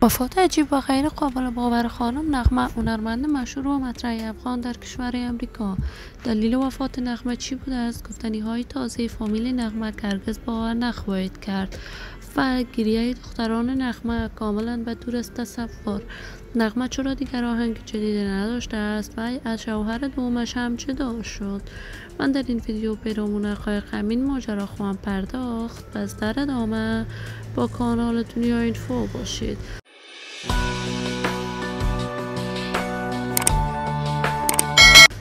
وفات عجیب و غیر قابل باور خانم نغمه، هنرمند مشهور و مطرح افغان در کشور امریکا. دلیل وفات نغمه چی بوده است؟ گفتنی‌های تازه فامیل نغمه که هرگز باور نخواهید کرد و گریه دختران نغمه کاملا بدور از تصور. نغمه چرا دیگر آهنگ جدید نداشته است و از شوهر دومش هم جدا شد؟ من در این ویدیو پیرامون حقایق همین ماجرا خواهم پرداخت. پس در ادامه با کانال دنیا اینفو باشید.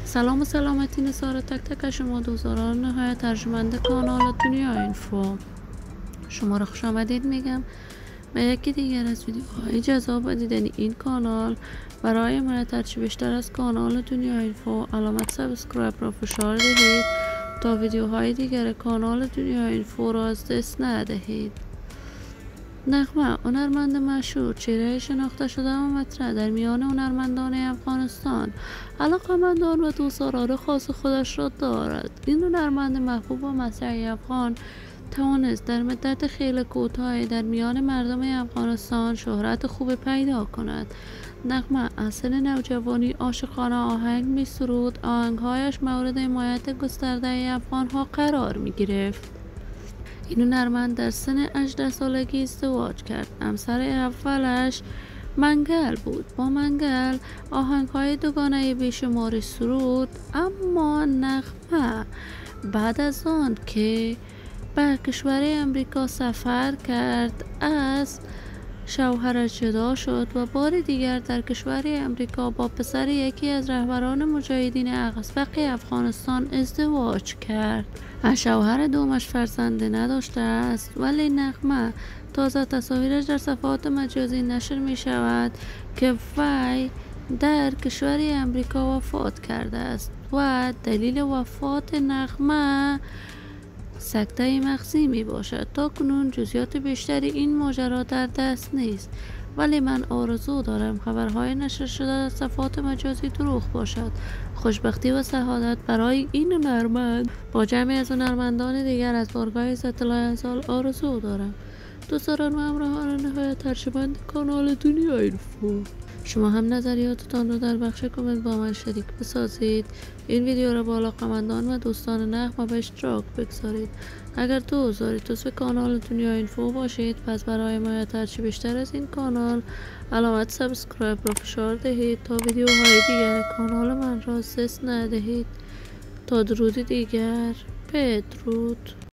سلام و سلامتی نثار تک تک شما دوستان نهایت ارجمند کانال دنیا اینفو. شما را خوش آمدید میگم به یکی دیگر از ویدیوهای جذاب دیدن این کانال. برای حمایت هرچی بیشتر از کانال دنیا اینفو علامت سابسکرایب را فشار دهید تا ویدیوهای دیگر کانال دنیا اینفو را از دست ندهید. نغمه، هنرمند مشهور، چهره شناخته شده و مطرح در میان هنرمندان افغانستان، علاقه‌مندان و دوستداران خاص خودش را دارد. این هنرمند محبوب و مطرح افغان توانست در مدت خیلی کوتاهی در میان مردم افغانستان شهرت خوب پیدا کند. نغمه از سن نوجوانی عاشقانه آهنگ می سرود. آهنگهایش مورد حمایت گسترده افغانها قرار می گرفت. این هنرمند در سن 18 سالگی ازدواج کرد. همسر اولش منگل بود. با منگل آهنگهای دوگانه بیشماری سرود. اما نغمه بعد از آن که به کشور امریکا سفر کرد از شوهرش جدا شد و بار دیگر در کشور امریکا با پسر یکی از رهبران مجاهدین ازبق افغانستان ازدواج کرد. از شوهر دومش فرزنده نداشته است، ولی نغمه تازه تصاویرش در صفحات مجازی نشر می شود که وی در کشور امریکا وفات کرده است و دلیل وفات نغمه سکته مغزی می باشد. تا کنون جزئیات بیشتری این ماجرا در دست نیست، ولی من آرزو دارم خبرهای نشر شده در صفحات مجازی دروغ باشد. خوشبختی و سعادت برای این هنرمند با جمعی از هنرمندان دیگر از بارگاه عزت الله آرزو دارم. دوستان و همراهان نهایت ارجمند کانال دنیا اینفو، شما هم نظریاتتان رو در بخش کامنت با من شریک بسازید. این ویدیو را با علاقه‌مندان و دوستان نغمه به اشتراک بگذارید. اگر دوست دارید عضو کانال دنیا اینفو باشید، پس برای حمایت هرچی بیشتر از این کانال علامت سابسکرایب را فشار دهید تا ویدیوهای دیگر کانال من را از دست ندهید. تا درود دیگر، بدرود.